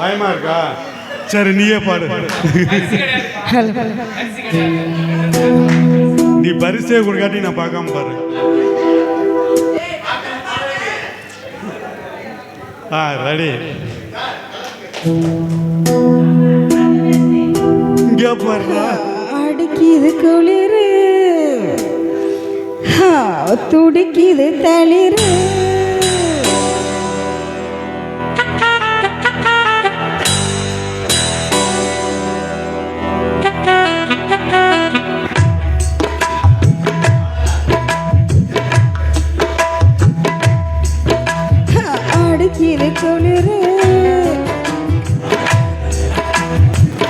பயமா இருக்கா? சரி நீயே பாடு. நீ பரிசே கொடுக்காட்டி நான் பார்க்காம பாரு. ரெடி. இங்க பாரு. அடிக்குது குளிரு, துடிக்குது தளிரு. அடிக்குது குளிரு,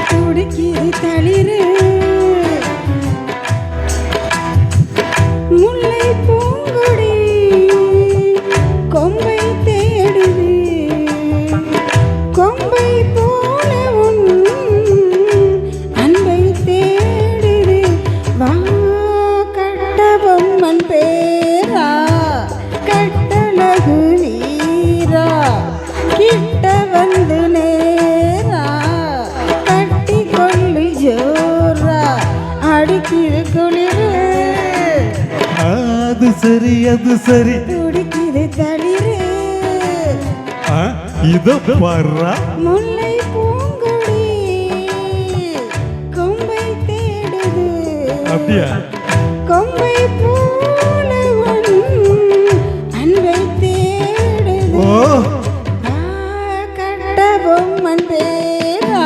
துடிக்குது தளிரு. முல்லை பூங்கொடி கொம்பை தேடுது, கொம்பை போல உன் அன்பை தேடுது. வா கட்ட பொம்மன் பேரா, கட்டழகு வீரா, கிட்ட வந்து நேரா, கட்டி கொள்ளு ஜோரா. அடிக்குது குளிரு, அது சரி அது சரி, துடிக்குது தளிரு. இதோ பாரு. முல்லை பூங்கொடி கொம்பை தேடுது, அப்படியா? கொம்பை போல உன் அன்பை தேடுது. கட்ட பொம்மன் பேரா,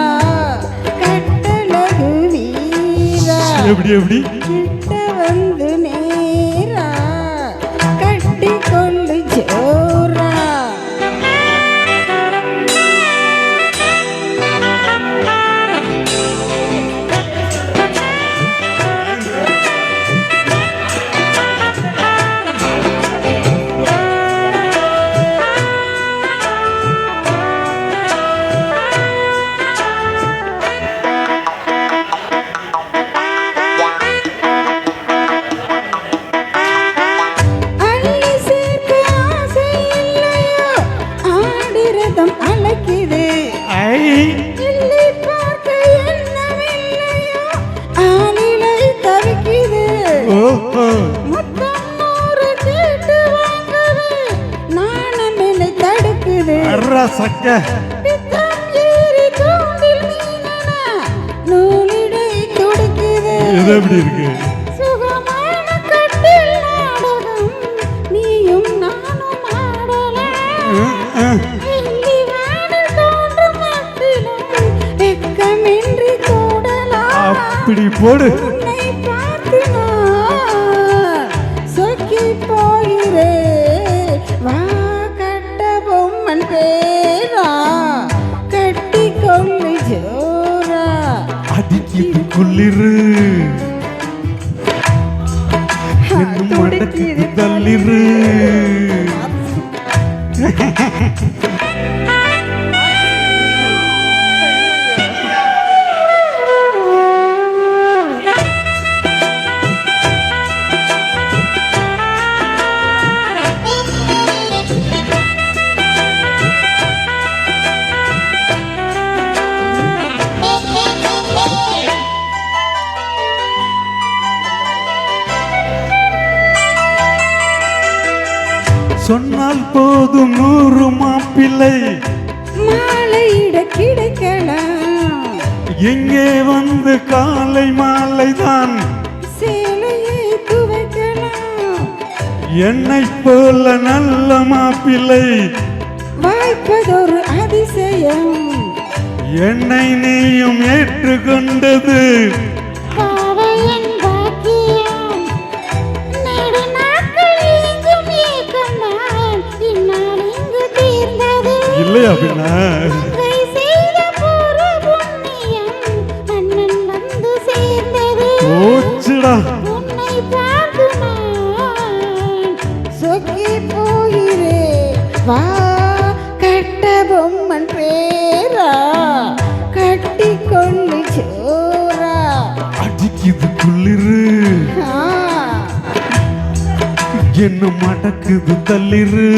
கட்டழகு வீரா, எப்படி எப்படி? கிட்ட வந்து நேரா, கட்டி கொள்ளு ஜோரா. அள்ளி சேர்க்க ஆசை இல்லையோ, ஆடிரதம் அழைக்குது. இல்லை பார்க்க எண்ணமில்லையோ, ஆளிலை தவிக்குது. மொத்தம் 100 கேட்டு வாங்குது, நாணம் என்னை தடுக்குது. பித்தம் ஏறி தூண்டில் மீனென நூலிடை துடிக்குது. எப்படி இருக்கு? சுகமான கட்டில் நாடகம் நீயும் நானும் ஆடலாம். வெள்ளி வானில் தோன்றும் மட்டிலும் வெட்கமின்றி கூடலாம். அப்படி போடு. உன்னை பார்த்து நான் சொக்கி போகிறேன். வா கட்ட பொம்மன் பேரா, கட்டி கொள்ளு ஜோரா. அடிக்குது குளிரு, துடிக்குது தள்ளிரு. சொன்னால் போதும் 100 மாப்பிள்ளை மாலையிட கிடைக்கலாம். எங்கே வந்து காலை மாலை தான் சேலையை துவைக்கலாம். என்னை போல நல்ல மாப்பிள்ளை வாய்ப்பதொரு அதிசயம். என்னை நீயும் ஏற்றுக்கொண்டது பாவையின் பாக்கியம். நெடுநாட்கள் எங்கும் ஏக்கம்தான், இந்நாள் இங்கு தீர்ந்தது. இல்லையா பின்ன? கை செய்த பூர்வ புண்ணியம் அண்ணன் வந்து சேர்ந்தது. ஓச்சுடா. உன்னை பார்த்து நான் சொக்கி போகிறேன். வா கட்ட பொம்மன் பேரா, கட்டி கொள்ளு ஜோரா. அடிக்குது குளிரு, என்ன மடக்குது தள்ளிரு.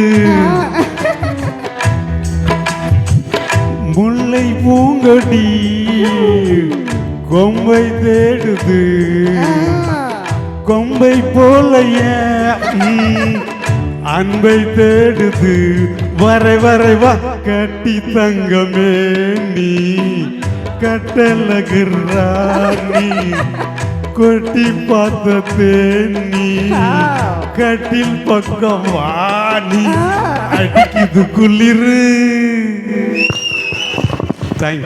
முல்லை பூங்கொடி கொம்பை தேடுது கொம்பை போல அன்பை தேடுது வரை வரை வா கட்டி தங்கமே நீ கட்டலகிறானி கொட்டி பார்த்த தேனி கட்டில் பக்கம் வாணி அடிக்குது குளிரு. தேங்க்ஸ்.